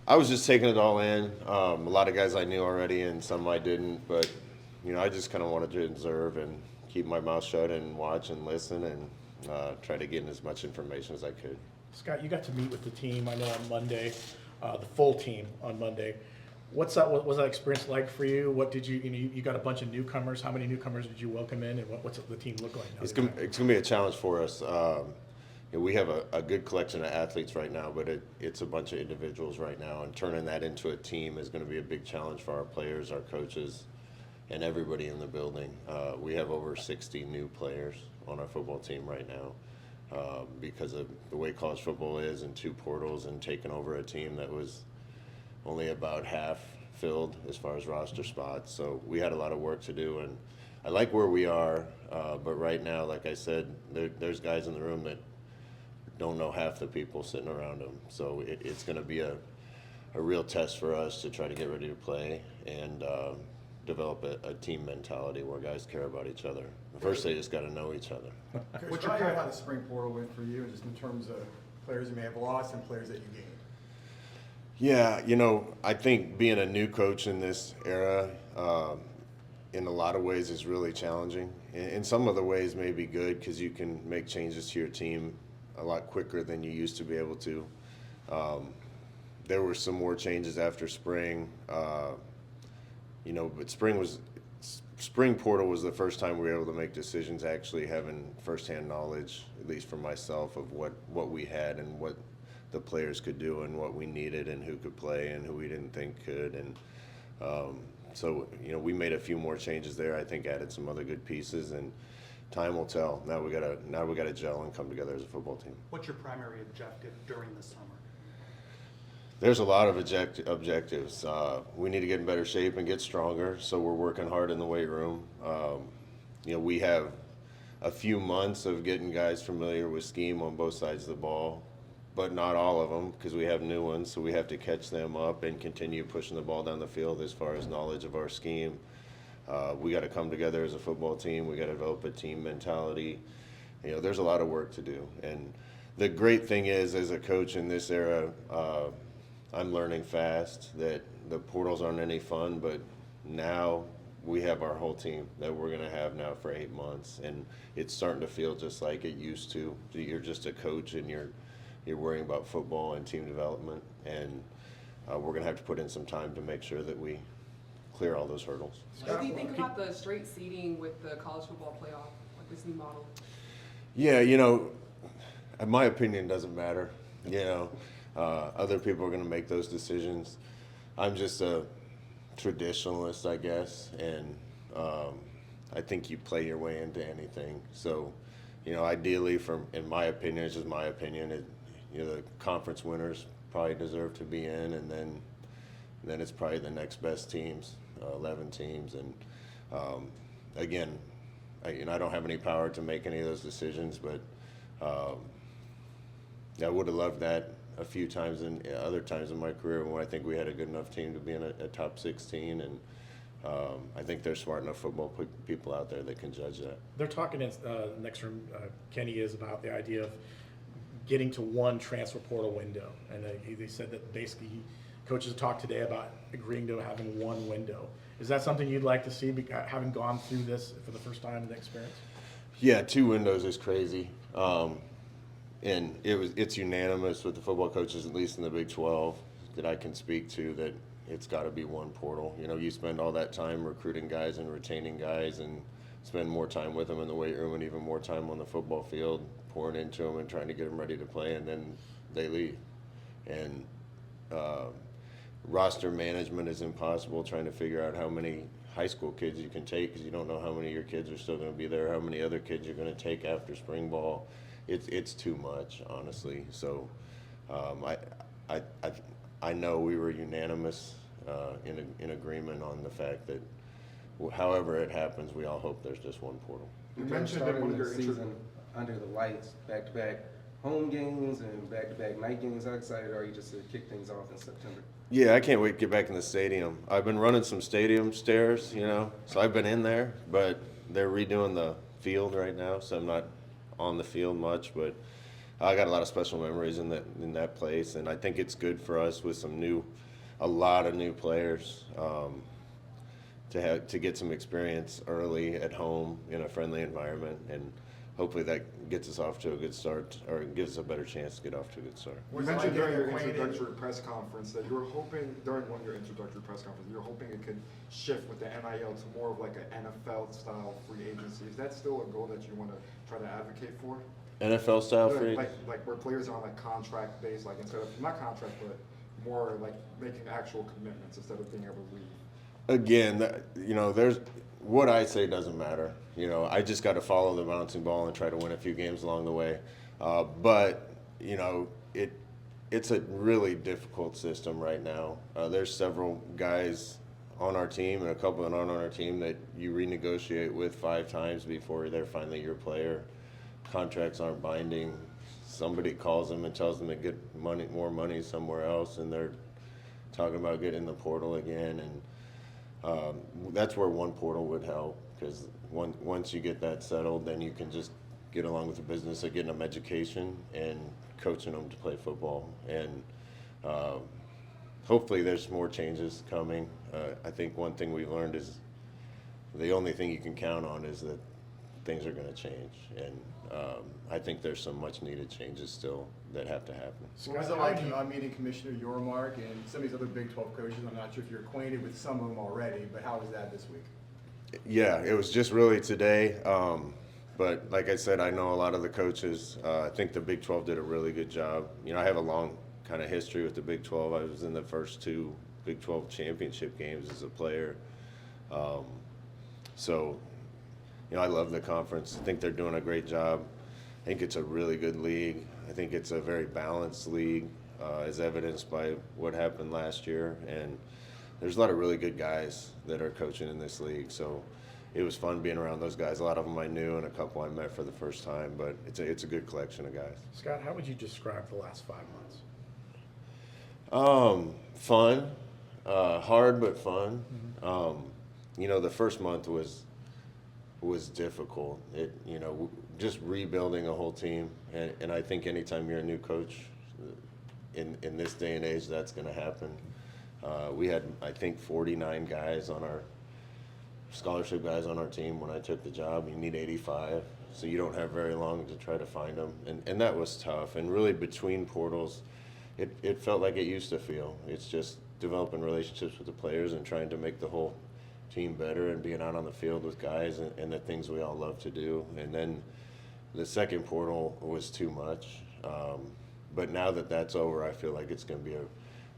I was just taking it all in. A lot of guys I knew already, and some I didn't. But I just kind of wanted to observe and keep my mouth shut and watch and listen and try to get in as much information as I could. Scott, you got to meet with the team, I know, on Monday, the full team on Monday. What was that experience like for you? What did you got a bunch of newcomers. How many newcomers did you welcome in, and what's the team look like now? It's gonna be a challenge for us. We have a good collection of athletes right now, but it's a bunch of individuals right now, and turning that into a team is going to be a big challenge for our players, our coaches, and everybody in the building. We have over 60 new players on our football team right now because of the way college football is, and 2 portals, and taking over a team that was only about half filled as far as roster spots. So we had a lot of work to do, and I like where we are, but right now, like I said, there's guys in the room that don't know half the people sitting around them. So it's going to be a real test for us to try to get ready to play and develop a team mentality where guys care about each other. First, they just got to know each other. What's your how the spring portal went for you, just in terms of players you may have lost and players that you gained? Yeah, I think being a new coach in this era, in a lot of ways, is really challenging. In some of the ways, may be good because you can make changes to your team a lot quicker than you used to be able to. There were some more changes after spring, but spring portal was the first time we were able to make decisions actually having firsthand knowledge, at least for myself, of what we had and what the players could do and what we needed and who could play and who we didn't think could. And so we made a few more changes there. I think added some other good pieces, and time will tell. Now we gotta gel and come together as a football team. What's your primary objective during the summer? There's a lot of objectives. We need to get in better shape and get stronger, so we're working hard in the weight room. We have a few months of getting guys familiar with scheme on both sides of the ball, but not all of them, because we have new ones, so we have to catch them up and continue pushing the ball down the field as far as knowledge of our scheme. We got to come together as a football team. We got to develop a team mentality. There's a lot of work to do. And the great thing is, as a coach in this era, I'm learning fast that the portals aren't any fun, but now we have our whole team that we're going to have now for 8 months, and it's starting to feel just like it used to. You're just a coach, and you're worrying about football and team development, and we're going to have to put in some time to make sure that we clear all those hurdles. What do you think about the straight seeding with the college football playoff, like this new model? Yeah, my opinion doesn't matter. Other people are going to make those decisions. I'm just a traditionalist, I guess, and I think you play your way into anything. So, ideally, in my opinion, it's just my opinion, the conference winners probably deserve to be in, and then it's probably the next best teams, 11 teams. And again, I don't have any power to make any of those decisions, but I would have loved that a few times and other times in my career when I think we had a good enough team to be in a top 16, and I think there's smart enough football people out there that can judge that. They're talking in the next room, Kenny is, about the idea of getting to one transfer portal window, and they said that basically coaches talked today about agreeing to having one window. Is that something you'd like to see, having gone through this for the first time in the experience? Yeah, 2 windows is crazy. And it's unanimous with the football coaches, at least in the Big 12, that I can speak to, that it's got to be one portal. You spend all that time recruiting guys and retaining guys, and spend more time with them in the weight room and even more time on the football field, pouring into them and trying to get them ready to play, and then they leave. And roster management is impossible, trying to figure out how many high school kids you can take, because you don't know how many of your kids are still going to be there, how many other kids you're going to take after spring ball. It's too much, honestly. So I know we were unanimous in agreement on the fact that however it happens, we all hope there's just one portal. You mentioned that one of your season under the lights, back-to-back home games and back-to-back night games. How excited are you just to kick things off in September? Yeah, I can't wait to get back in the stadium. I've been running some stadium stairs, so I've been in there, but they're redoing the field right now, so I'm not on the field much, but I got a lot of special memories in that place, and I think it's good for us with a lot of new players to get some experience early at home in a friendly environment, and hopefully that gets us off to a good start, or gives us a better chance to get off to a good start. You Was it mentioned like during your getting acquainted? introductory press conference that you were hoping, during one of your introductory press conferences, you were hoping it could shift with the NIL to more of like an NFL-style free agency. Is that still a goal that you want to try to advocate for? NFL style free. Like where players are on like contract based, like instead of, not contract, but more like making actual commitments instead of being able to leave. Again, there's what I say doesn't matter. I just got to follow the bouncing ball and try to win a few games along the way. But it's a really difficult system right now. There's several guys on our team and a couple that aren't on our team that you renegotiate with 5 times before they're finally your player. Contracts aren't binding. Somebody calls them and tells them to get more money somewhere else, and they're talking about getting in the portal again. And that's where one portal would help, because once you get that settled, then you can just get along with the business of getting them education and coaching them to play football. And hopefully there's more changes coming. I think one thing we've learned is the only thing you can count on is that things are going to change. And I think there's some much needed changes still that have to happen. What was it like meeting Commissioner Yormark and some of these other Big 12 coaches? I'm not sure if you're acquainted with some of them already, but how was that this week? Yeah, it was just really today. But like I said, I know a lot of the coaches. I think the Big 12 did a really good job. I have a long kind of history with the Big 12. I was in the first 2 Big 12 championship games as a player. So, I love the conference. I think they're doing a great job. I think it's a really good league. I think it's a very balanced league, as evidenced by what happened last year. And there's a lot of really good guys that are coaching in this league. So it was fun being around those guys. A lot of them I knew and a couple I met for the first time, but it's a good collection of guys. Scott, how would you describe the last 5 months? Fun, hard but fun. The first month was difficult. Just rebuilding a whole team, and I think anytime you're a new coach, in this day and age, that's going to happen. We had, I think, 49 guys on our scholarship guys on our team when I took the job. You need 85, so you don't have very long to try to find them, and that was tough. And really, between portals, it felt like it used to feel. It's just developing relationships with the players and trying to make the whole team better and being out on the field with guys and the things we all love to do. And then the second portal was too much. But now that that's over, I feel like it's going to be a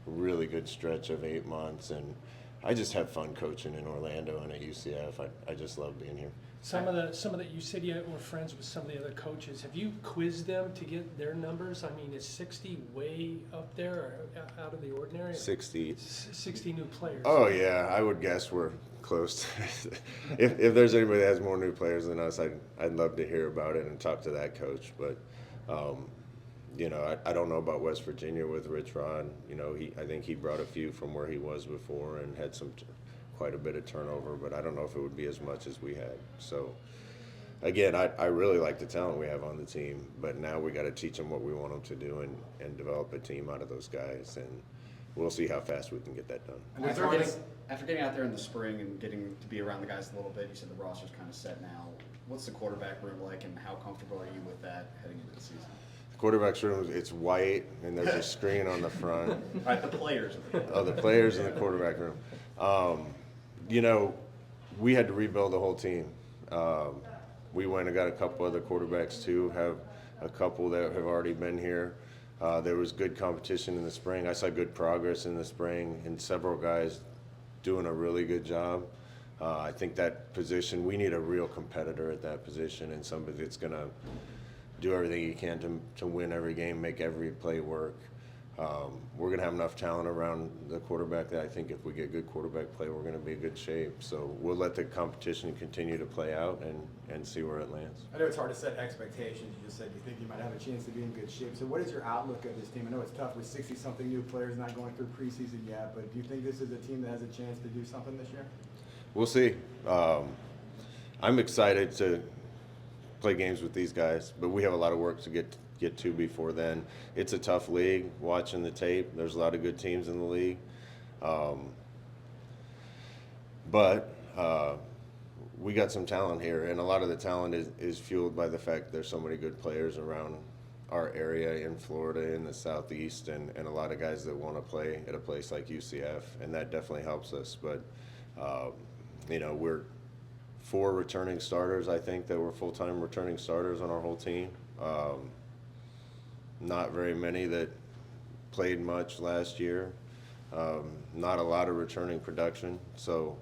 really good stretch of 8 months. And I just have fun coaching in Orlando and at UCF. I just love being here. Some of the you said you were friends with some of the other coaches. Have you quizzed them to get their numbers? I mean, is 60 way up there or out of the ordinary? 60. 60 new players. Oh, yeah. I would guess we're close. If there's anybody that has more new players than us, I'd love to hear about it and talk to that coach. But, I don't know about West Virginia with Rich Rod. I think he brought a few from where he was before and had quite a bit of turnover, but I don't know if it would be as much as we had. So, again, I really like the talent we have on the team, but now we got to teach them what we want them to do and develop a team out of those guys, and we'll see how fast we can get that done. And After getting out there in the spring and getting to be around the guys a little bit, you said the roster's kind of set now. What's the quarterback room like, and how comfortable are you with that heading into the season? The quarterback's room, it's white, and there's a screen on the front. All right, the players. Oh, the players in the quarterback room. We had to rebuild the whole team. We went and got a couple other quarterbacks too, have a couple that have already been here. There was good competition in the spring. I saw good progress in the spring, and several guys doing a really good job. I think that position, we need a real competitor at that position, and somebody that's going to do everything he can to win every game, make every play work. We're going to have enough talent around the quarterback that I think if we get good quarterback play, we're going to be in good shape. So we'll let the competition continue to play out and see where it lands. I know it's hard to set expectations. You just said you think you might have a chance to be in good shape. So what is your outlook of this team? I know it's tough with 60-something new players not going through preseason yet, but do you think this is a team that has a chance to do something this year? We'll see. I'm excited to play games with these guys, but we have a lot of work to get get to before then. It's a tough league. Watching the tape, there's a lot of good teams in the league, but we got some talent here, and a lot of the talent is fueled by the fact there's so many good players around our area in Florida, in the Southeast, and a lot of guys that want to play at a place like UCF, and that definitely helps us. But, we're 4 returning starters, I think, that were full-time returning starters on our whole team. Not very many that played much last year. Not a lot of returning production. So,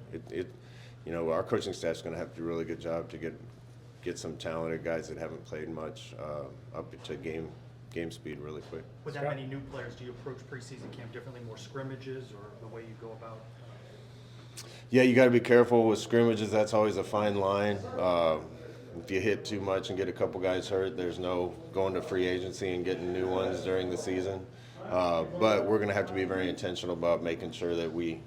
our coaching staff's going to have to do a really good job to get some talented guys that haven't played much up to game speed really quick. With that many new players, do you approach preseason camp differently, more scrimmages, or the way you go about? Yeah, you got to be careful with scrimmages. That's always a fine line. If you hit too much and get a couple guys hurt, there's no going to free agency and getting new ones during the season. But we're going to have to be very intentional about making sure that we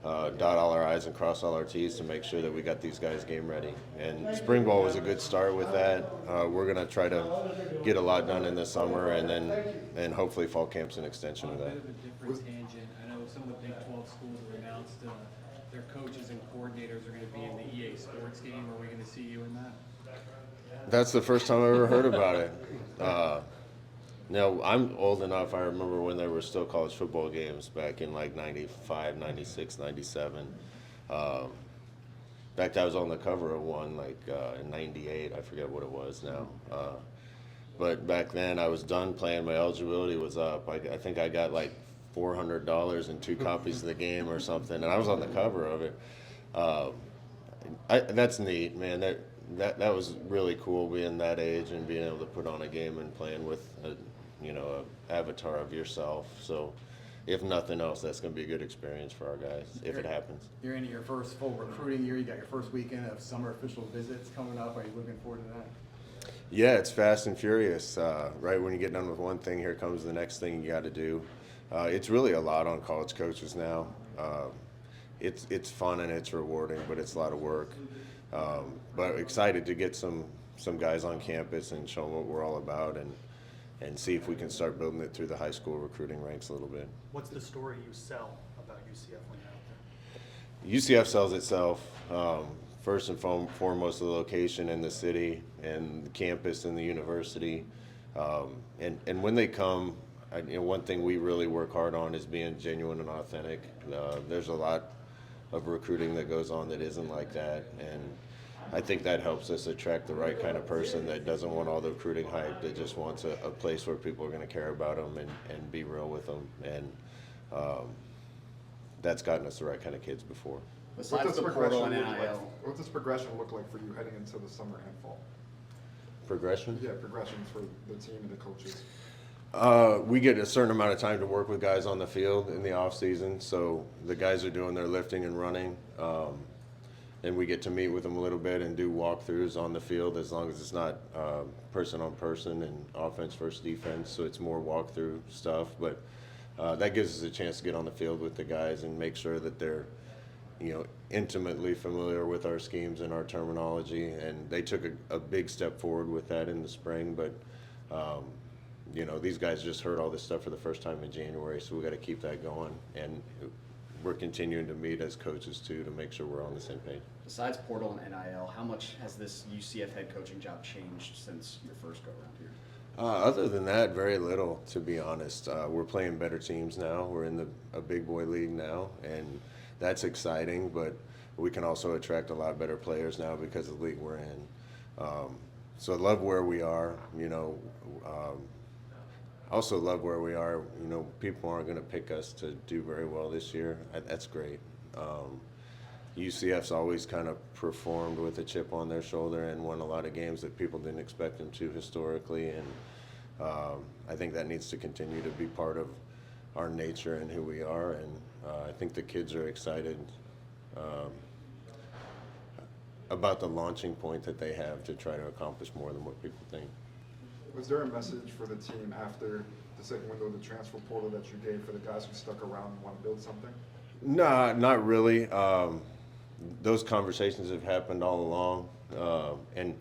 dot all our I's and cross all our T's to make sure that we got these guys game ready. And spring ball was a good start with that. We're going to try to get a lot done in the summer, and hopefully fall camp's an extension of that. A bit of a different tangent. I know some of the Big 12 schools have announced their coaches and coordinators are going to be in the EA Sports game. Are we going to see you in that? That's the first time I ever heard about it. Now, I'm old enough, I remember when there were still college football games back in like 95, 96, 97. In fact, I was on the cover of one in 98. I forget what it was now. But back then, I was done playing. My eligibility was up. I think I got like $400 and 2 copies of the game or something, and I was on the cover of it. That's neat, man. That was really cool being that age and being able to put on a game and playing with a avatar of yourself. So if nothing else, that's going to be a good experience for our guys if it happens. You're into your first full recruiting year. You got your first weekend of summer official visits coming up. Are you looking forward to that? Yeah, it's fast and furious. Right when you get done with one thing, here comes the next thing you got to do. It's really a lot on college coaches now. It's fun and it's rewarding, but it's a lot of work. But excited to get some guys on campus and show them what we're all about, and see if we can start building it through the high school recruiting ranks a little bit. What's the story you sell about UCF when you're out there? UCF sells itself. First and foremost, the location in the city and the campus and the university. And when they come, one thing we really work hard on is being genuine and authentic. There's a lot of recruiting that goes on that isn't like that, and I think that helps us attract the right kind of person that doesn't want all the recruiting hype, that just wants a place where people are going to care about them and be real with them, and that's gotten us the right kind of kids before. What does progression look like for you heading into the summer and fall? Progression? Yeah, progression for the team and the coaches. We get a certain amount of time to work with guys on the field in the off season, so the guys are doing their lifting and running, and we get to meet with them a little bit and do walkthroughs on the field, as long as it's not person on person and offense versus defense, so it's more walkthrough stuff. But that gives us a chance to get on the field with the guys and make sure that they're intimately familiar with our schemes and our terminology, and they took a big step forward with that in the spring. But these guys just heard all this stuff for the first time in January, so we got to keep that going, and we're continuing to meet as coaches too to make sure we're on the same page. Besides portal and NIL, how much has this UCF head coaching job changed since your first go around here? Other than that, very little, to be honest. We're playing better teams now. We're in a big boy league now, and that's exciting, but we can also attract a lot better players now because of the league we're in. So I love where we are, also love where we are. People aren't going to pick us to do very well this year. That's great. UCF's always kind of performed with a chip on their shoulder and won a lot of games that people didn't expect them to historically, and I think that needs to continue to be part of our nature and who we are, and I think the kids are excited about the launching point that they have to try to accomplish more than what people think. Was there a message for the team after the second window of the transfer portal that you gave for the guys who stuck around and want to build something? No, not really. Those conversations have happened all along, and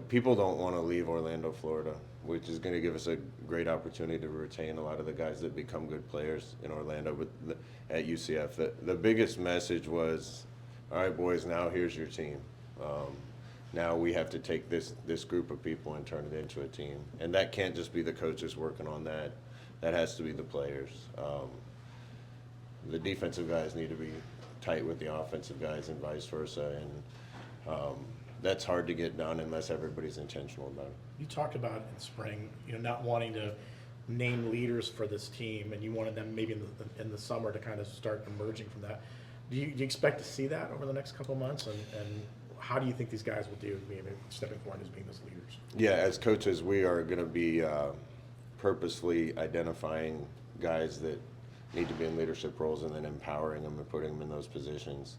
people don't want to leave Orlando, Florida. which is going to give us a great opportunity to retain a lot of the guys that become good players in Orlando at UCF. The biggest message was, all right, boys, now here's your team. Now we have to take this group of people and turn it into a team. And that can't just be the coaches working on that. That has to be the players. The defensive guys need to be tight with the offensive guys and vice versa. And that's hard to get done unless everybody's intentional about it. You talked about in spring, not wanting to name leaders for this team, and you wanted them maybe in the summer to kind of start emerging from that. Do you expect to see that over the next couple of months? And how do you think these guys will do, maybe stepping forward as being those leaders? Yeah, as coaches, we are going to be purposefully identifying guys that need to be in leadership roles and then empowering them and putting them in those positions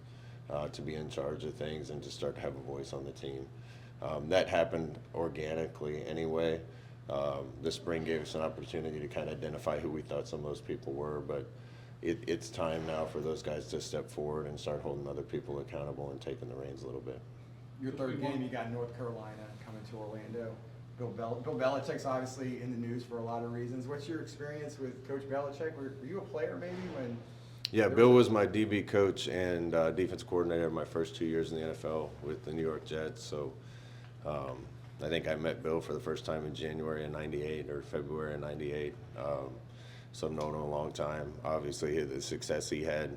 to be in charge of things and to start to have a voice on the team. That happened organically anyway. The spring gave us an opportunity to kind of identify who we thought some of those people were, but it's time now for those guys to step forward and start holding other people accountable and taking the reins a little bit. Your third game, you got North Carolina coming to Orlando. Bill Belichick's obviously in the news for a lot of reasons. What's your experience with Coach Belichick? Were you a player maybe when? Yeah, Bill was my DB coach and defense coordinator my first 2 years in the NFL with the New York Jets. So I think I met Bill for the first time in January of '98 or February of '98. So I've known him a long time. Obviously, the success he had,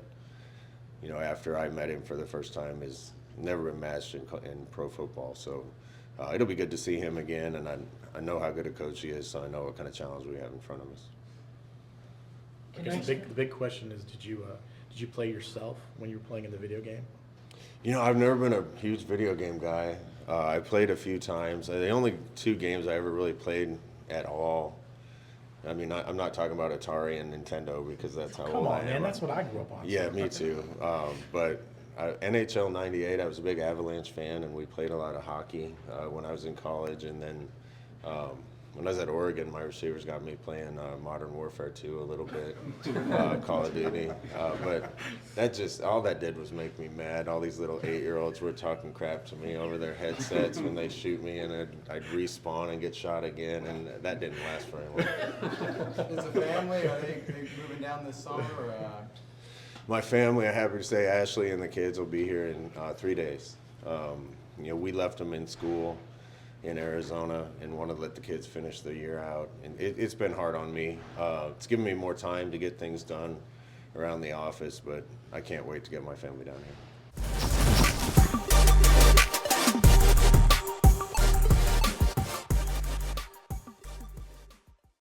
after I met him for the first time is never been matched in pro football. So it'll be good to see him again, and I know how good a coach he is, so I know what kind of challenge we have in front of us. I guess the big question is, did you play yourself when you were playing in the video game? I've never been a huge video game guy. I played a few times. The only 2 games I ever really played at all. I mean, I'm not talking about Atari and Nintendo because that's how old I am. Come on, man, that's what I grew up on. Yeah, me too. But NHL '98, I was a big Avalanche fan, and we played a lot of hockey when I was in college. And then when I was at Oregon, my receivers got me playing Modern Warfare 2 a little bit, Call of Duty. But all that did was make me mad. All these little 8-year-olds were talking crap to me over their headsets when they shoot me, and I'd respawn and get shot again, and that didn't last very long. Is the family, are they moving down this summer? Or, My family, I'm happy to say, Ashley and the kids will be here in 3 days. We left them in school in Arizona and wanted to let the kids finish the year out. And it's been hard on me. It's given me more time to get things done around the office, but I can't wait to get my family down here.